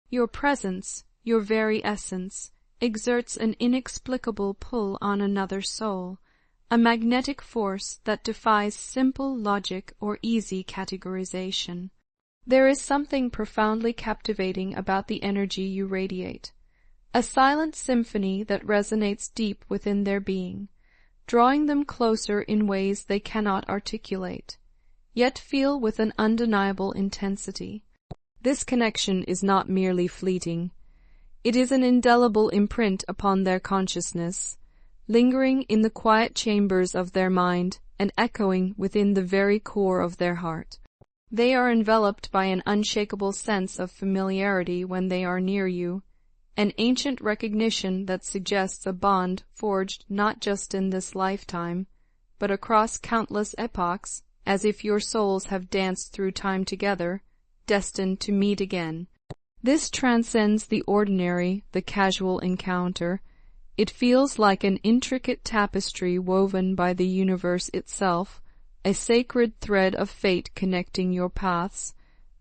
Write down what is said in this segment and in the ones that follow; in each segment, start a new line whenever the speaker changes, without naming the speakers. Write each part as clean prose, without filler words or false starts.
Your presence, your very essence, exerts an inexplicable pull on another soul, a magnetic force that defies simple logic or easy categorization. There is something profoundly captivating about the energy you radiate, a silent symphony that resonates deep within their being, drawing them closer in ways they cannot articulate, yet feel with an undeniable intensity. This connection is not merely fleeting. It is an indelible imprint upon their consciousness, lingering in the quiet chambers of their mind and echoing within the very core of their heart. They are enveloped by an unshakable sense of familiarity when they are near you, an ancient recognition that suggests a bond forged not just in this lifetime, but across countless epochs, as if your souls have danced through time together, destined to meet again. This transcends the ordinary, the casual encounter. It feels like an intricate tapestry woven by the universe itself, a sacred thread of fate connecting your paths,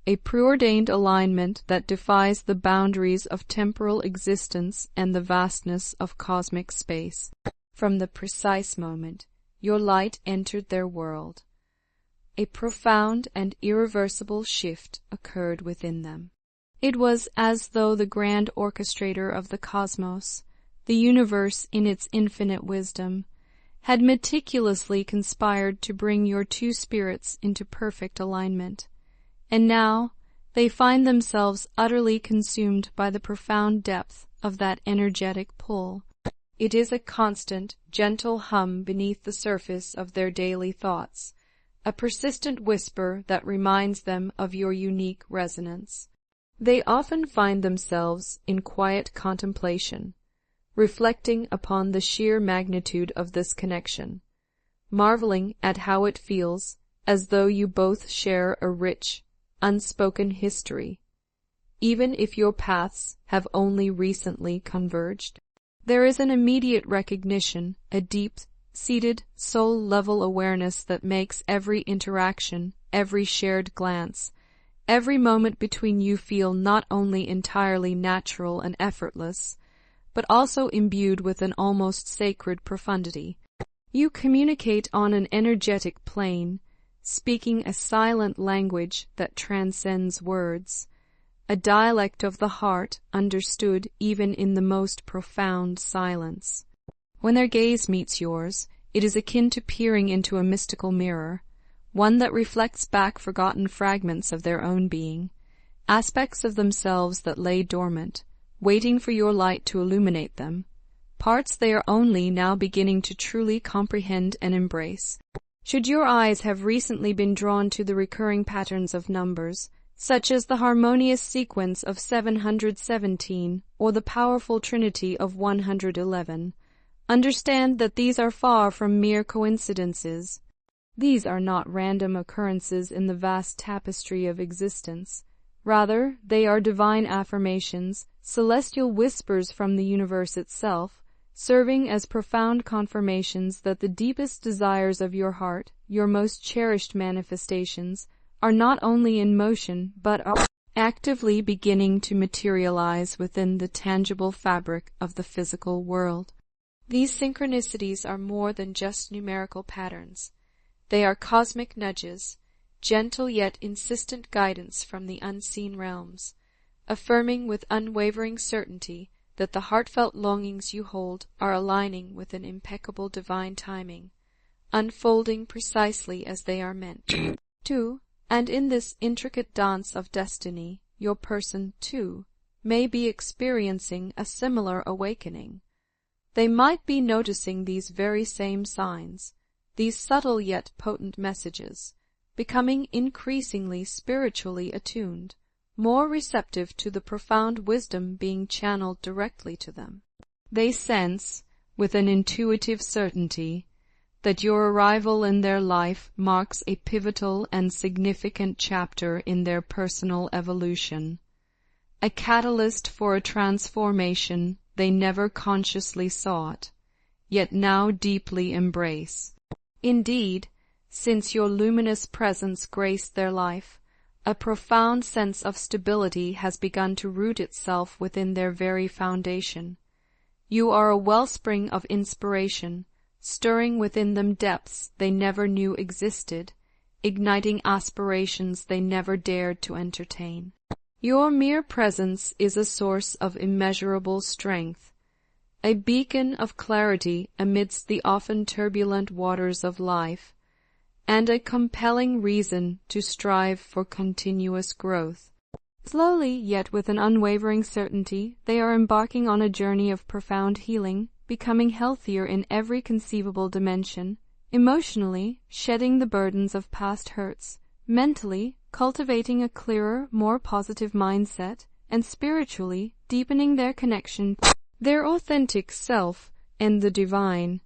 a preordained alignment that defies the boundaries of temporal existence and the vastness of cosmic space. From the precise moment your light entered their world, a profound and irreversible shift occurred within them. It was as though the grand orchestrator of the cosmos, the universe in its infinite wisdom, had meticulously conspired to bring your two spirits into perfect alignment, and now they find themselves utterly consumed by the profound depth of that energetic pull. It is a constant, gentle hum beneath the surface of their daily thoughts, a persistent whisper that reminds them of your unique resonance. They often find themselves in quiet contemplation, reflecting upon the sheer magnitude of this connection, marveling at how it feels, as though you both share a rich, unspoken history, even if your paths have only recently converged. There is an immediate recognition, a deep-seated, soul-level awareness that makes every interaction, every shared glance, every moment between you feel not only entirely natural and effortless, but also imbued with an almost sacred profundity. You communicate on an energetic plane, speaking a silent language that transcends words, a dialect of the heart understood even in the most profound silence. When their gaze meets yours, it is akin to peering into a mystical mirror, one that reflects back forgotten fragments of their own being, aspects of themselves that lay dormant, waiting for your light to illuminate them, parts they are only now beginning to truly comprehend and embrace. Should your eyes have recently been drawn to the recurring patterns of numbers, such as the harmonious sequence of 717 or the powerful trinity of 111, understand that these are far from mere coincidences. These are not random occurrences in the vast tapestry of existence. Rather, they are divine affirmations, celestial whispers from the universe itself, serving as profound confirmations that the deepest desires of your heart, your most cherished manifestations, are not only in motion but are actively beginning to materialize within the tangible fabric of the physical world. These synchronicities are more than just numerical patterns. They are cosmic nudges, gentle yet insistent guidance from the unseen realms, affirming with unwavering certainty that the heartfelt longings you hold are aligning with an impeccable divine timing, unfolding precisely as they are meant to. And in this intricate dance of destiny, your person, too, may be experiencing a similar awakening. They might be noticing these very same signs, these subtle yet potent messages, becoming increasingly spiritually attuned, more receptive to the profound wisdom being channeled directly to them. They sense, with an intuitive certainty, that your arrival in their life marks a pivotal and significant chapter in their personal evolution, a catalyst for a transformation they never consciously sought, yet now deeply embrace. Indeed, since your luminous presence graced their life, A profound sense of stability has begun to root itself within their very foundation. You are a wellspring of inspiration, stirring within them depths they never knew existed, igniting aspirations they never dared to entertain. Your mere presence is a source of immeasurable strength, a beacon of clarity amidst the often turbulent waters of life, and a compelling reason to strive for continuous growth. Slowly, yet with an unwavering certainty, they are embarking on a journey of profound healing, becoming healthier in every conceivable dimension, emotionally shedding the burdens of past hurts, mentally cultivating a clearer, more positive mindset, and spiritually deepening their connection to their authentic self and the divine.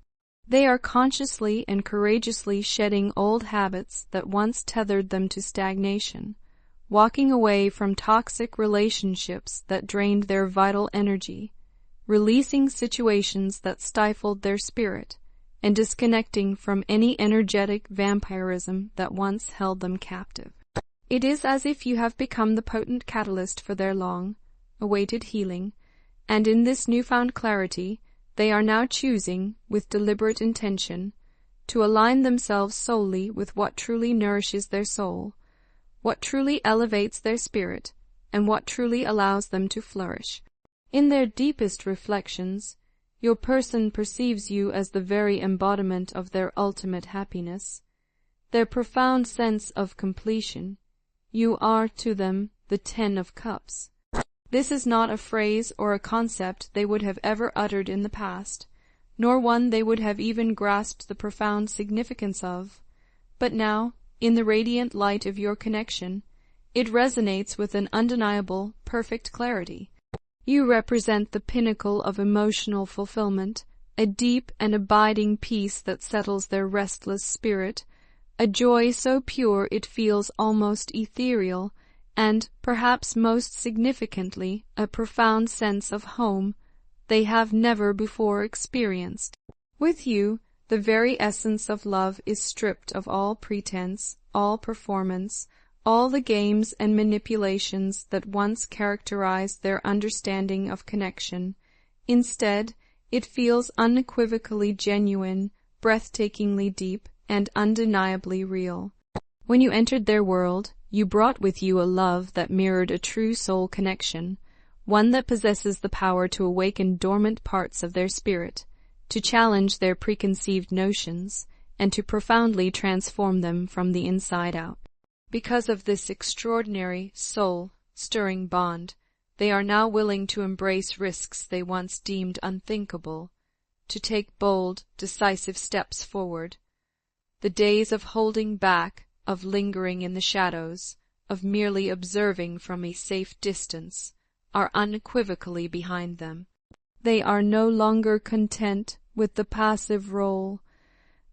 They are consciously and courageously shedding old habits that once tethered them to stagnation, walking away from toxic relationships that drained their vital energy, releasing situations that stifled their spirit, and disconnecting from any energetic vampirism that once held them captive. It is as if you have become the potent catalyst for their long-awaited healing, and in this newfound clarity, they are now choosing, with deliberate intention, to align themselves solely with what truly nourishes their soul, what truly elevates their spirit, and what truly allows them to flourish. In their deepest reflections, your person perceives you as the very embodiment of their ultimate happiness, their profound sense of completion. You are to them the Ten of Cups. This is not a phrase or a concept they would have ever uttered in the past, nor one they would have even grasped the profound significance of, but now, in the radiant light of your connection, it resonates with an undeniable, perfect clarity. You represent the pinnacle of emotional fulfillment, a deep and abiding peace that settles their restless spirit, a joy so pure it feels almost ethereal, and, perhaps most significantly, a profound sense of home they have never before experienced. With you, the very essence of love is stripped of all pretense, all performance, all the games and manipulations that once characterized their understanding of connection. Instead, it feels unequivocally genuine, breathtakingly deep, and undeniably real. When you entered their world, you brought with you a love that mirrored a true soul connection, one that possesses the power to awaken dormant parts of their spirit, to challenge their preconceived notions, and to profoundly transform them from the inside out. Because of this extraordinary, soul-stirring bond, they are now willing to embrace risks they once deemed unthinkable, to take bold, decisive steps forward. The days of holding back, of lingering in the shadows, of merely observing from a safe distance, are unequivocally behind them. They are no longer content with the passive role.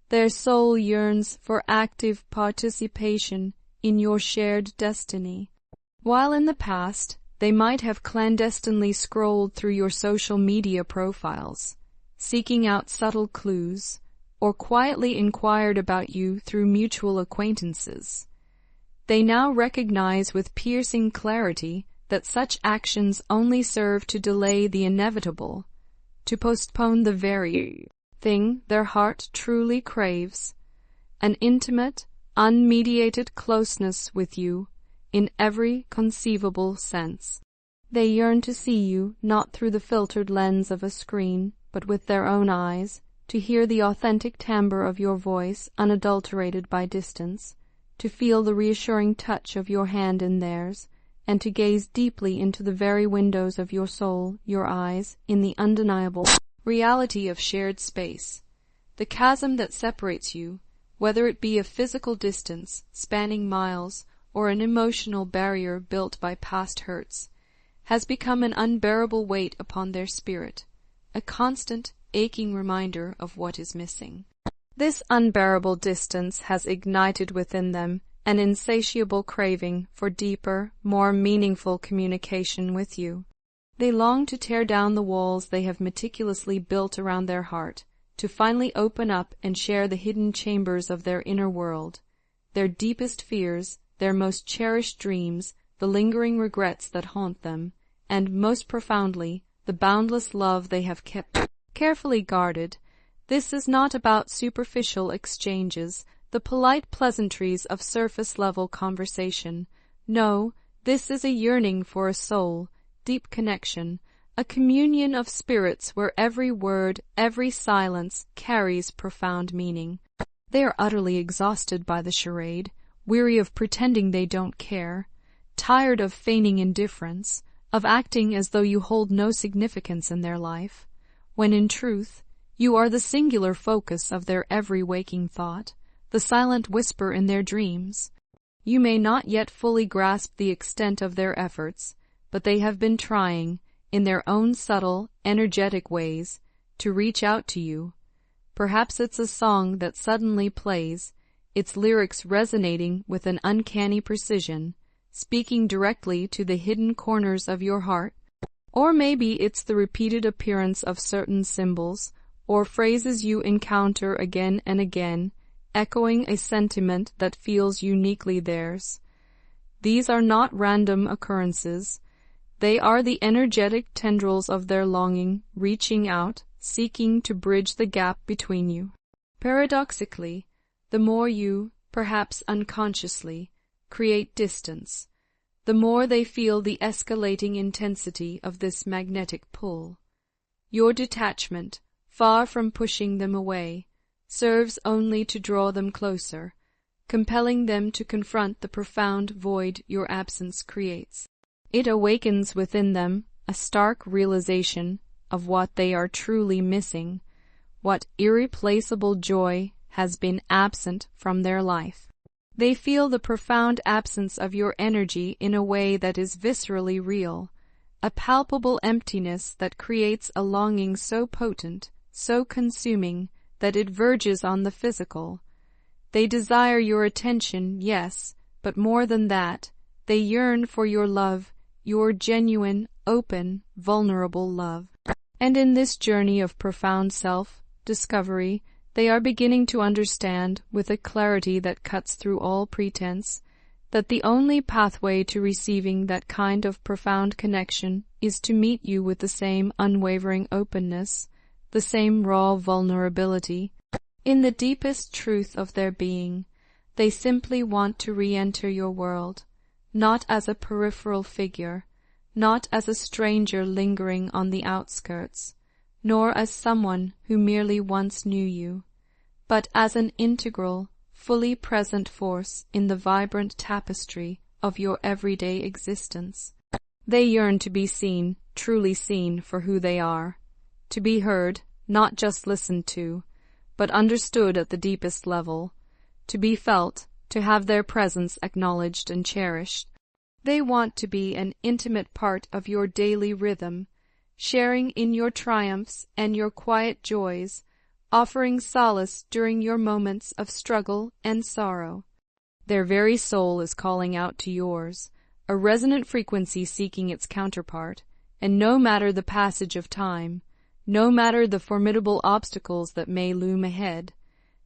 Their soul yearns for active participation in your shared destiny. While in the past, they might have clandestinely scrolled through your social media profiles, seeking out subtle clues, or quietly inquired about you through mutual acquaintances. They now recognize with piercing clarity that such actions only serve to delay the inevitable, to postpone the very thing their heart truly craves, an intimate, unmediated closeness with you in every conceivable sense. They yearn to see you not through the filtered lens of a screen, but with their own eyes, to hear the authentic timbre of your voice unadulterated by distance, to feel the reassuring touch of your hand in theirs, and to gaze deeply into the very windows of your soul, your eyes, in the undeniable reality of shared space. The chasm that separates you, whether it be a physical distance spanning miles or an emotional barrier built by past hurts, has become an unbearable weight upon their spirit, a constant, aching reminder of what is missing. This unbearable distance has ignited within them an insatiable craving for deeper, more meaningful communication with you. They long to tear down the walls they have meticulously built around their heart, to finally open up and share the hidden chambers of their inner world, their deepest fears, their most cherished dreams, the lingering regrets that haunt them, and, most profoundly, the boundless love they have kept carefully guarded. This is not about superficial exchanges, the polite pleasantries of surface-level conversation. No, this is a yearning for a soul, deep connection, a communion of spirits where every word, every silence carries profound meaning. They are utterly exhausted by the charade, weary of pretending they don't care, tired of feigning indifference, of acting as though you hold no significance in their life, when in truth you are the singular focus of their every waking thought, the silent whisper in their dreams. You may not yet fully grasp the extent of their efforts, but they have been trying, in their own subtle, energetic ways, to reach out to you. Perhaps it's a song that suddenly plays, its lyrics resonating with an uncanny precision, speaking directly to the hidden corners of your heart. Or maybe it's the repeated appearance of certain symbols, or phrases you encounter again and again, echoing a sentiment that feels uniquely theirs. These are not random occurrences. They are the energetic tendrils of their longing, reaching out, seeking to bridge the gap between you. Paradoxically, the more you, perhaps unconsciously, create distance, the more they feel the escalating intensity of this magnetic pull. Your detachment, far from pushing them away, serves only to draw them closer, compelling them to confront the profound void your absence creates. It awakens within them a stark realization of what they are truly missing, what irreplaceable joy has been absent from their life. They feel the profound absence of your energy in a way that is viscerally real, a palpable emptiness that creates a longing so potent, so consuming, that it verges on the physical. They desire your attention, yes, but more than that, they yearn for your love, your genuine, open, vulnerable love. And in this journey of profound self-discovery, they are beginning to understand, with a clarity that cuts through all pretense, that the only pathway to receiving that kind of profound connection is to meet you with the same unwavering openness, the same raw vulnerability. In the deepest truth of their being, they simply want to re-enter your world, not as a peripheral figure, not as a stranger lingering on the outskirts, nor as someone who merely once knew you, but as an integral, fully present force in the vibrant tapestry of your everyday existence. They yearn to be seen, truly seen for who they are, to be heard, not just listened to, but understood at the deepest level, to be felt, to have their presence acknowledged and cherished. They want to be an intimate part of your daily rhythm, sharing in your triumphs and your quiet joys, offering solace during your moments of struggle and sorrow. Their very soul is calling out to yours, a resonant frequency seeking its counterpart, and no matter the passage of time, no matter the formidable obstacles that may loom ahead,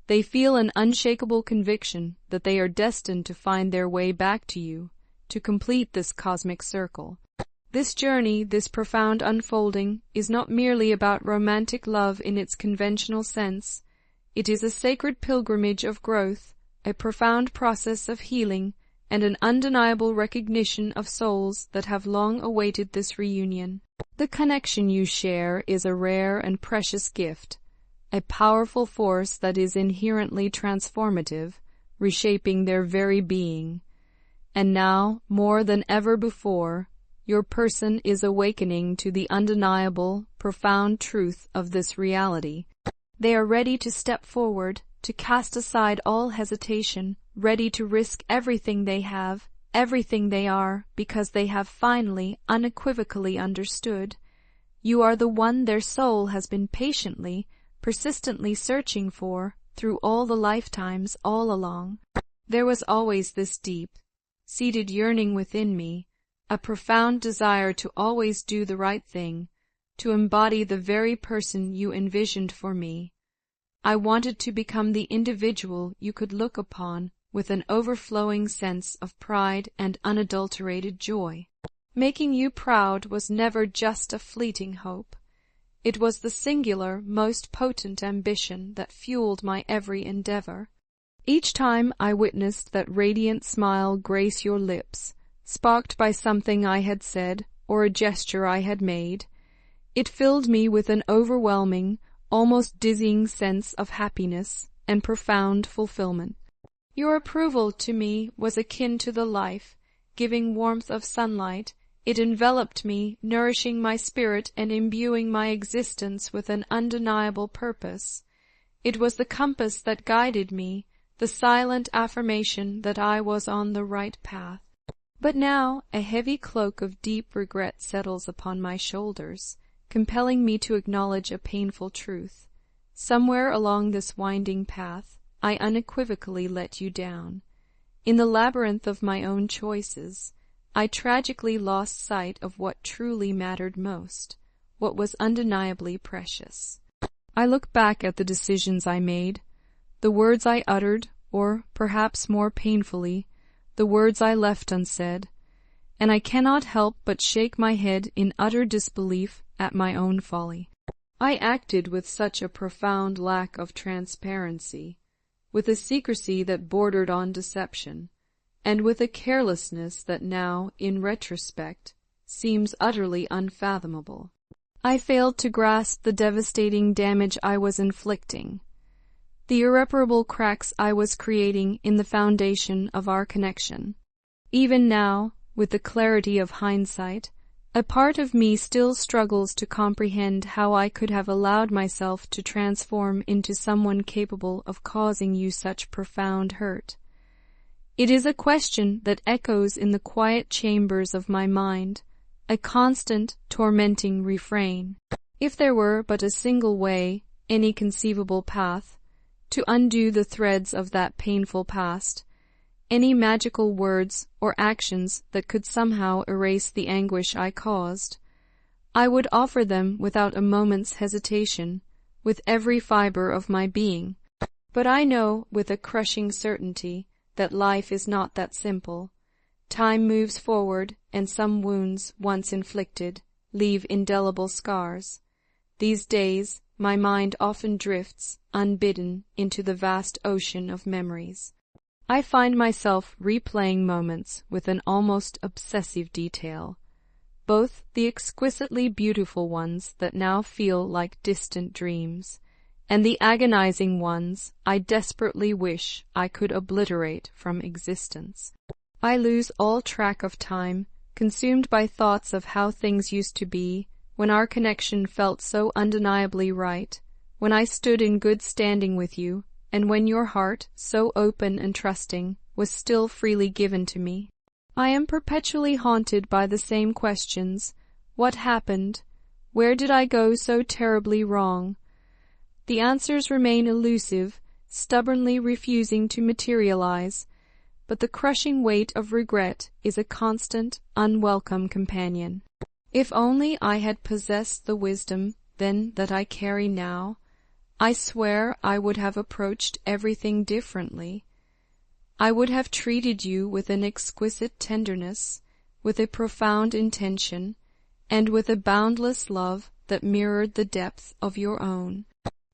they feel an unshakable conviction that they are destined to find their way back to you, to complete this cosmic circle. This journey, this profound unfolding, is not merely about romantic love in its conventional sense. It is a sacred pilgrimage of growth, a profound process of healing, and an undeniable recognition of souls that have long awaited this reunion. The connection you share is a rare and precious gift, a powerful force that is inherently transformative, reshaping their very being. And now, more than ever before, your person is awakening to the undeniable, profound truth of this reality. They are ready to step forward, to cast aside all hesitation, ready to risk everything they have, everything they are, because they have finally, unequivocally understood. You are the one their soul has been patiently, persistently searching for through all the lifetimes all along. There was always this deep, seated yearning within me, a profound desire to always do the right thing, to embody the very person you envisioned for me. I wanted to become the individual you could look upon with an overflowing sense of pride and unadulterated joy. Making you proud was never just a fleeting hope. It was the singular, most potent ambition that fueled my every endeavor. Each time I witnessed that radiant smile grace your lips, sparked by something I had said or a gesture I had made, it filled me with an overwhelming, almost dizzying sense of happiness and profound fulfillment. Your approval to me was akin to the life-giving warmth of sunlight. It enveloped me, nourishing my spirit and imbuing my existence with an undeniable purpose. It was the compass that guided me, the silent affirmation that I was on the right path. But now a heavy cloak of deep regret settles upon my shoulders, compelling me to acknowledge a painful truth. Somewhere along this winding path, I unequivocally let you down. In the labyrinth of my own choices, I tragically lost sight of what truly mattered most, what was undeniably precious. I look back at the decisions I made, the words I uttered, or, perhaps more painfully, the words I left unsaid, and I cannot help but shake my head in utter disbelief at my own folly. I acted with such a profound lack of transparency, with a secrecy that bordered on deception, and with a carelessness that now, in retrospect, seems utterly unfathomable. I failed to grasp the devastating damage I was inflicting, the irreparable cracks I was creating in the foundation of our connection. Even now, with the clarity of hindsight, a part of me still struggles to comprehend how I could have allowed myself to transform into someone capable of causing you such profound hurt. It is a question that echoes in the quiet chambers of my mind, a constant, tormenting refrain. If there were but a single way, any conceivable path, to undo the threads of that painful past, any magical words or actions that could somehow erase the anguish I caused, I would offer them without a moment's hesitation, with every fiber of my being. But I know with a crushing certainty that life is not that simple. Time moves forward, and some wounds, once inflicted, leave indelible scars. These days, my mind often drifts, unbidden, into the vast ocean of memories. I find myself replaying moments with an almost obsessive detail, both the exquisitely beautiful ones that now feel like distant dreams, and the agonizing ones I desperately wish I could obliterate from existence. I lose all track of time, consumed by thoughts of how things used to be, when our connection felt so undeniably right, when I stood in good standing with you, and when your heart, so open and trusting, was still freely given to me. I am perpetually haunted by the same questions. What happened? Where did I go so terribly wrong? The answers remain elusive, stubbornly refusing to materialize, but the crushing weight of regret is a constant, unwelcome companion. If only I had possessed the wisdom then that I carry now, I swear I would have approached everything differently. I would have treated you with an exquisite tenderness, with a profound intention, and with a boundless love that mirrored the depth of your own.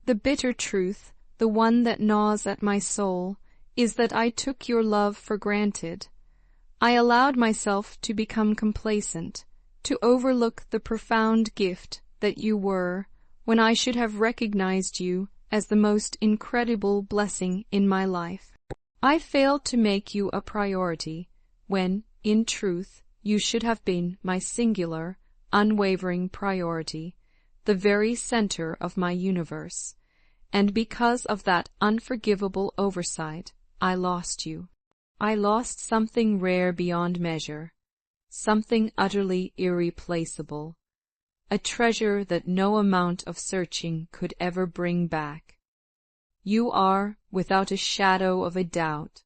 The bitter truth, the one that gnaws at my soul, is that I took your love for granted. I allowed myself to become complacent, to overlook the profound gift that you were, when I should have recognized you as the most incredible blessing in my life. I failed to make you a priority, when, in truth, you should have been my singular, unwavering priority, the very center of my universe. And because of that unforgivable oversight, I lost you. I lost something rare beyond measure, something utterly irreplaceable, a treasure that no amount of searching could ever bring back. You are, without a shadow of a doubt,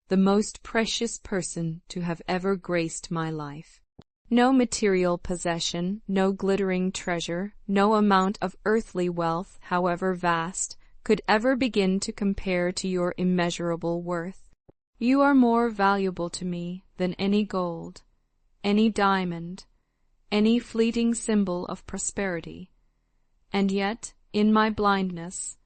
the most precious person to have ever graced my life. No material possession, no glittering treasure, no amount of earthly wealth, however vast, could ever begin to compare to your immeasurable worth. You are more valuable to me than any gold, any diamond, any fleeting symbol of prosperity. And yet, in my blindness,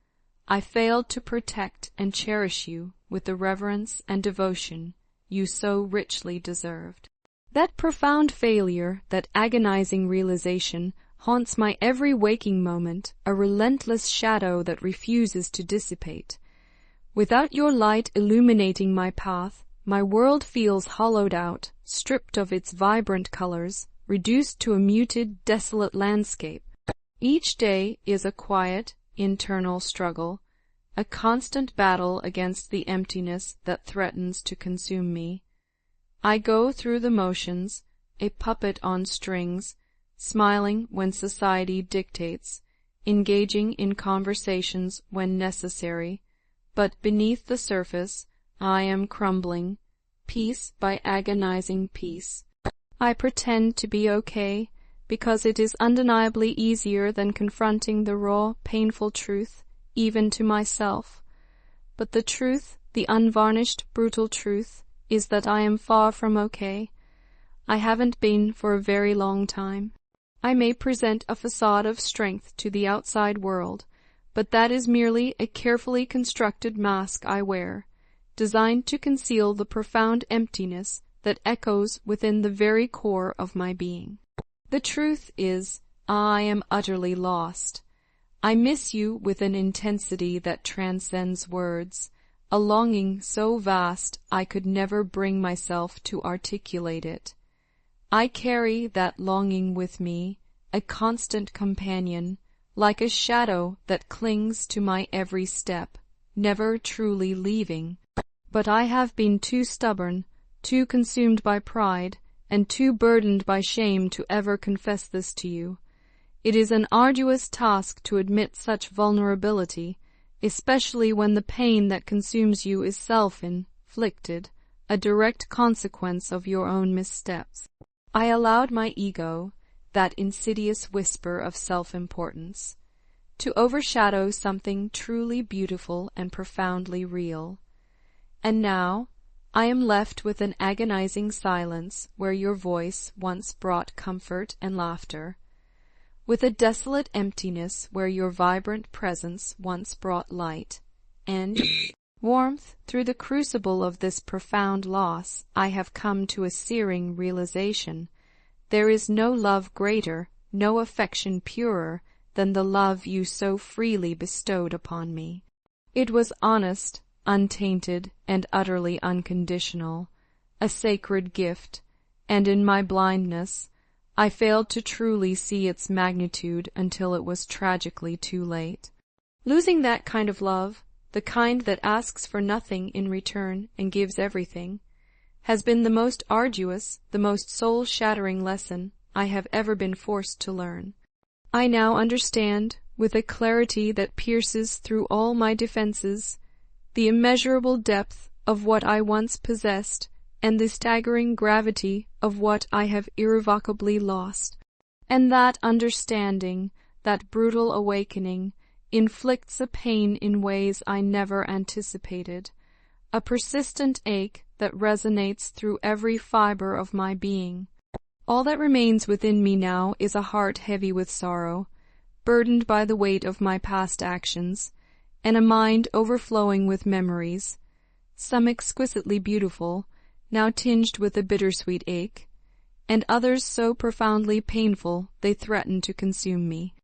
I failed to protect and cherish you with the reverence and devotion you so richly deserved. That profound failure, that agonizing realization, haunts my every waking moment, a relentless shadow that refuses to dissipate. Without your light illuminating my path, my world feels hollowed out, stripped of its vibrant colors, reduced to a muted, desolate landscape. Each day is a quiet, internal struggle, a constant battle against the emptiness that threatens to consume me. I go through the motions, a puppet on strings, smiling when society dictates, engaging in conversations when necessary, but beneath the surface I am crumbling, piece by agonizing piece. I pretend to be okay, because it is undeniably easier than confronting the raw, painful truth, even to myself. But the truth, the unvarnished, brutal truth, is that I am far from okay. I haven't been for a very long time. I may present a facade of strength to the outside world, but that is merely a carefully constructed mask I wear, designed to conceal the profound emptiness that echoes within the very core of my being. The truth is, I am utterly lost. I miss you with an intensity that transcends words, a longing so vast I could never bring myself to articulate it. I carry that longing with me, a constant companion, like a shadow that clings to my every step, never truly leaving. But I have been too stubborn, too consumed by pride, and too burdened by shame to ever confess this to you. It is an arduous task to admit such vulnerability, especially when the pain that consumes you is self-inflicted, a direct consequence of your own missteps. I allowed my ego, that insidious whisper of self-importance, to overshadow something truly beautiful and profoundly real. And now I am left with an agonizing silence where your voice once brought comfort and laughter, with a desolate emptiness where your vibrant presence once brought light and warmth. Through the crucible of this profound loss, I have come to a searing realization. There is no love greater, no affection purer than the love you so freely bestowed upon me. It was honest, untainted, and utterly unconditional, a sacred gift, and in my blindness I failed to truly see its magnitude until it was tragically too late. Losing that kind of love, the kind that asks for nothing in return and gives everything, has been the most arduous, the most soul-shattering lesson I have ever been forced to learn. I now understand, with a clarity that pierces through all my defenses, the immeasurable depth of what I once possessed and the staggering gravity of what I have irrevocably lost. And that understanding, that brutal awakening, inflicts a pain in ways I never anticipated, a persistent ache that resonates through every fiber of my being. All that remains within me now is a heart heavy with sorrow, burdened by the weight of my past actions, and a mind overflowing with memories, some exquisitely beautiful, now tinged with a bittersweet ache, and others so profoundly painful they threaten to consume me.